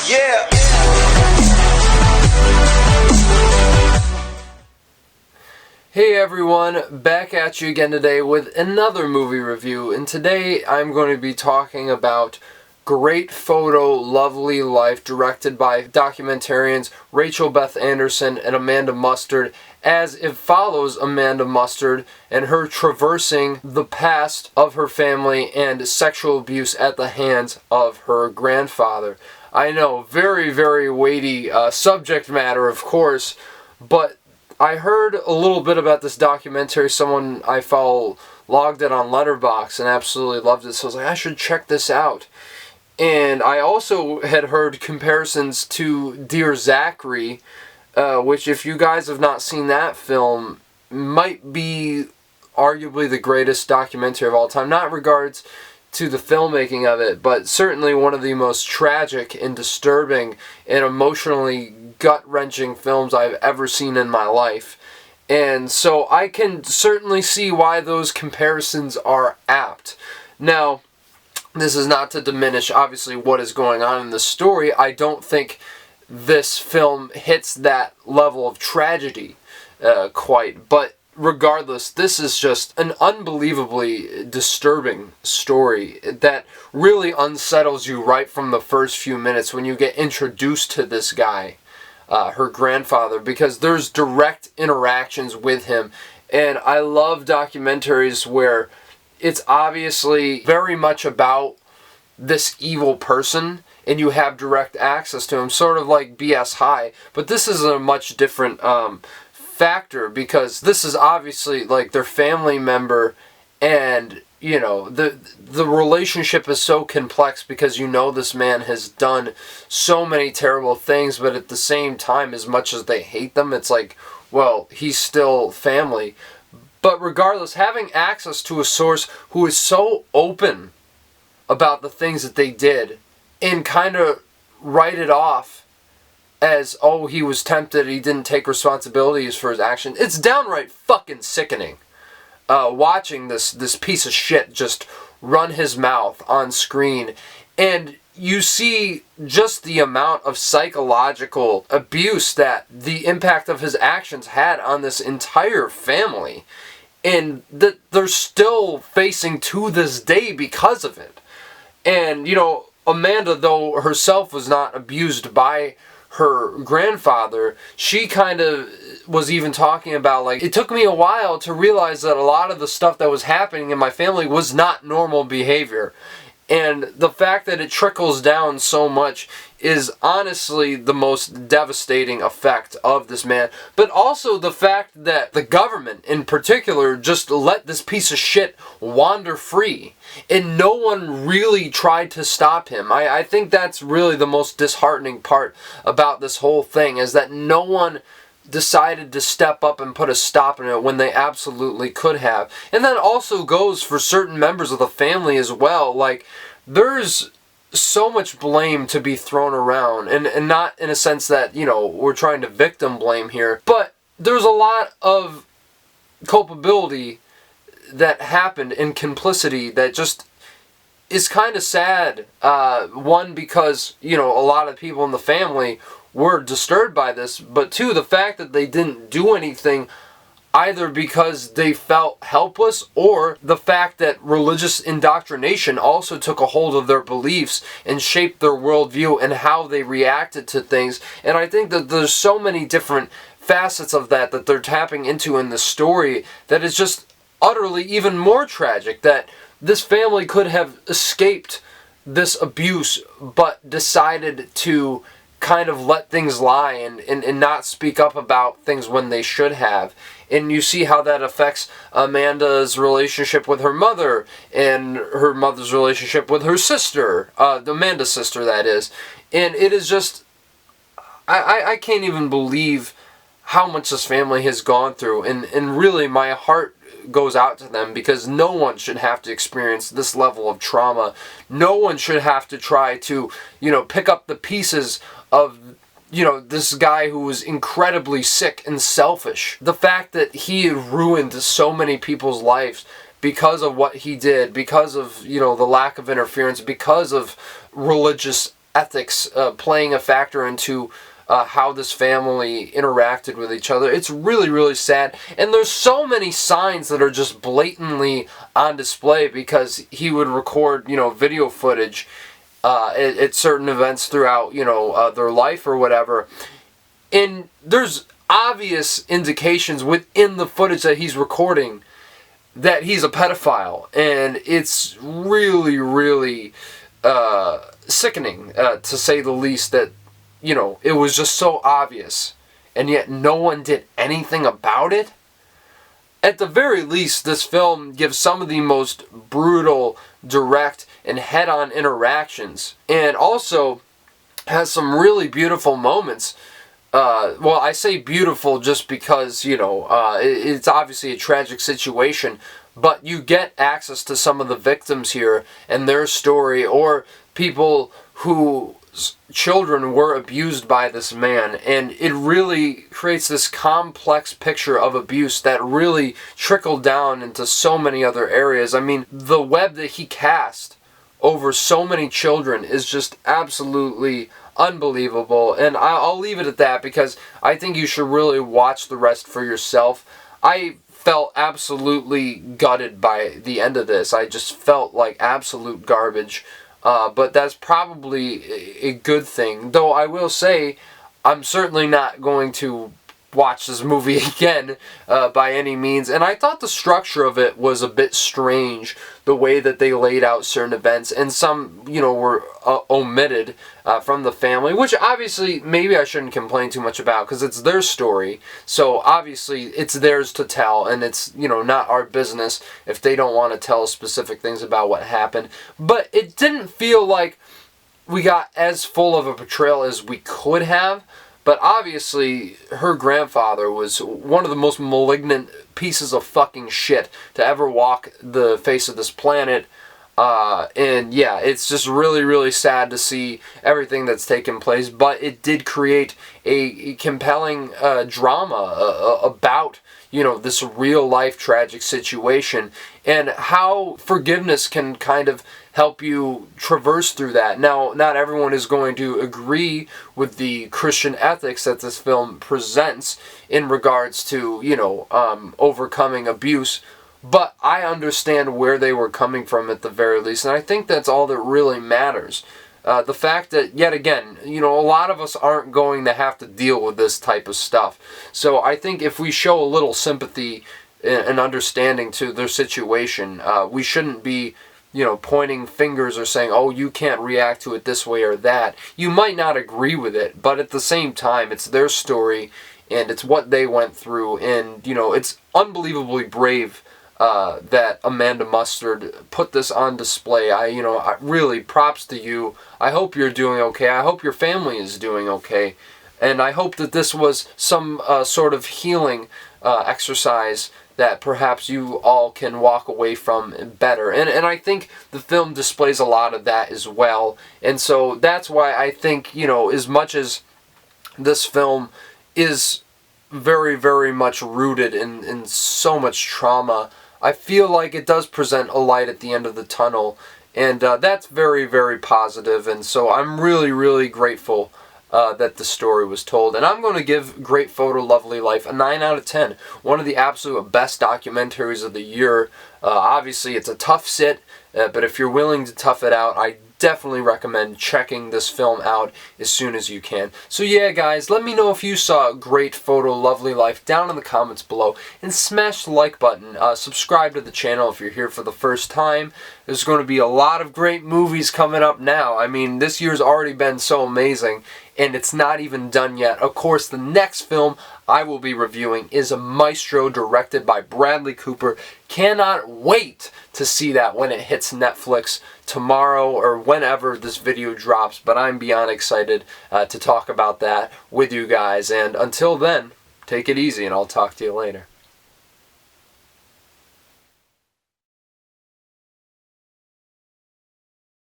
Yeah. Hey everyone, back at you again today with another movie review, and today I'm going to be talking about Great Photo, Lovely Life, directed by documentarians Rachel Beth Anderson and Amanda Mustard, as it follows Amanda Mustard and her traversing the past of her family and sexual abuse at the hands of her grandfather. I know, very, very weighty subject matter, of course, but I heard a little bit about this documentary. Someone I follow logged it on Letterboxd and absolutely loved it, so I was like, I should check this out. And I also had heard comparisons to Dear Zachary, which, if you guys have not seen that film, might be arguably the greatest documentary of all time. Not in regards to the filmmaking of it, but certainly one of the most tragic and disturbing and emotionally gut-wrenching films I've ever seen in my life. And so I can certainly see why those comparisons are apt. Now, this is not to diminish, obviously, what is going on in the story. I don't think this film hits that level of tragedy quite, but regardless, this is just an unbelievably disturbing story that really unsettles you right from the first few minutes when you get introduced to this guy, her grandfather, because there's direct interactions with him. And I love documentaries where it's obviously very much about this evil person and you have direct access to him, sort of like BS High, but this is a much different factor, because this is obviously like their family member, and you know the relationship is so complex because you know this man has done so many terrible things, but at the same time, as much as they hate them, it's like, well, he's still family. But regardless, having access to a source who is so open about the things that they did and kind of write it off as, oh, he was tempted, he didn't take responsibilities for his actions. It's downright fucking sickening watching this piece of shit just run his mouth on screen. And you see just the amount of psychological abuse that the impact of his actions had on this entire family, and that they're still facing to this day because of it. And, you know, Amanda, though herself was not abused by her grandfather, she kind of was even talking about, like, it took me a while to realize that a lot of the stuff that was happening in my family was not normal behavior. And the fact that it trickles down so much is honestly the most devastating effect of this man. But also the fact that the government in particular just let this piece of shit wander free, and no one really tried to stop him. I think that's really the most disheartening part about this whole thing, is that no one decided to step up and put a stop in it when they absolutely could have. And that also goes for certain members of the family as well. Like, there's so much blame to be thrown around, and not in a sense that, you know, we're trying to victim blame here, but there's a lot of culpability that happened in complicity that just is kind of sad. One, because, you know, a lot of people in the family were disturbed by this, but two, the fact that they didn't do anything, either because they felt helpless, or the fact that religious indoctrination also took a hold of their beliefs and shaped their worldview and how they reacted to things. And I think that there's so many different facets of that they're tapping into in the story that is just utterly even more tragic, that this family could have escaped this abuse but decided to kind of let things lie and not speak up about things when they should have. And you see how that affects Amanda's relationship with her mother, and her mother's relationship with her sister, Amanda's sister, that is. And it is just, I can't even believe how much this family has gone through, and really my heart goes out to them, because no one should have to experience this level of trauma. No one should have to try to, you know, pick up the pieces of, you know, this guy who was incredibly sick and selfish. The fact that he ruined so many people's lives because of what he did, because of, you know, the lack of interference, because of religious ethics playing a factor into how this family interacted with each other. It's really, really sad. And there's so many signs that are just blatantly on display because he would record, video footage at certain events throughout, their life or whatever. And there's obvious indications within the footage that he's recording that he's a pedophile. And it's really, really sickening, to say the least, that it was just so obvious, and yet no one did anything about it. At the very least, this film gives some of the most brutal, direct, and head-on interactions, and also has some really beautiful moments. Well, I say beautiful just because, it's obviously a tragic situation, but you get access to some of the victims here and their story, or people who children were abused by this man, and it really creates this complex picture of abuse that really trickled down into so many other areas. I mean, the web that he cast over so many children is just absolutely unbelievable, and I'll leave it at that because I think you should really watch the rest for yourself. I felt absolutely gutted by the end of this. I just felt like absolute garbage. But that's probably a good thing. Though I will say, I'm certainly not going to watch this movie again by any means. And I thought the structure of it was a bit strange, the way that they laid out certain events. And some, were omitted from the family, which obviously maybe I shouldn't complain too much about because it's their story. So obviously it's theirs to tell, and it's, not our business if they don't want to tell specific things about what happened. But it didn't feel like we got as full of a portrayal as we could have. But obviously, her grandfather was one of the most malignant pieces of fucking shit to ever walk the face of this planet. And yeah, it's just really, really sad to see everything that's taken place. But it did create a compelling drama about, this real-life tragic situation, and how forgiveness can kind of help you traverse through that. Now, not everyone is going to agree with the Christian ethics that this film presents in regards to, overcoming abuse, but I understand where they were coming from at the very least, and I think that's all that really matters. The fact that, yet again, a lot of us aren't going to have to deal with this type of stuff. So I think if we show a little sympathy and understanding to their situation, we shouldn't be, pointing fingers or saying, oh, you can't react to it this way or that. You might not agree with it, but at the same time, it's their story, and it's what they went through, and, it's unbelievably brave that Amanda Mustard put this on display. I really, props to you. I hope you're doing okay. I hope your family is doing okay. And I hope that this was some sort of healing exercise that perhaps you all can walk away from better. And I think the film displays a lot of that as well. And so that's why I think, as much as this film is very, very much rooted in so much trauma, I feel like it does present a light at the end of the tunnel, and that's very, very positive, and so I'm really, really grateful that the story was told. And I'm going to give Great Photo, Lovely Life a 9 out of 10. One of the absolute best documentaries of the year. Obviously, it's a tough sit, but if you're willing to tough it out, I definitely recommend checking this film out as soon as you can. So yeah, guys, let me know if you saw Great Photo, Lovely Life down in the comments below, and smash the like button. Subscribe to the channel if you're here for the first time. There's going to be a lot of great movies coming up now. I mean, this year's already been so amazing, and it's not even done yet. Of course, the next film I will be reviewing is a Maestro directed by Bradley Cooper. Cannot wait to see that when it hits Netflix tomorrow or whenever this video drops, but I'm beyond excited to talk about that with you guys. And until then, take it easy, and I'll talk to you later.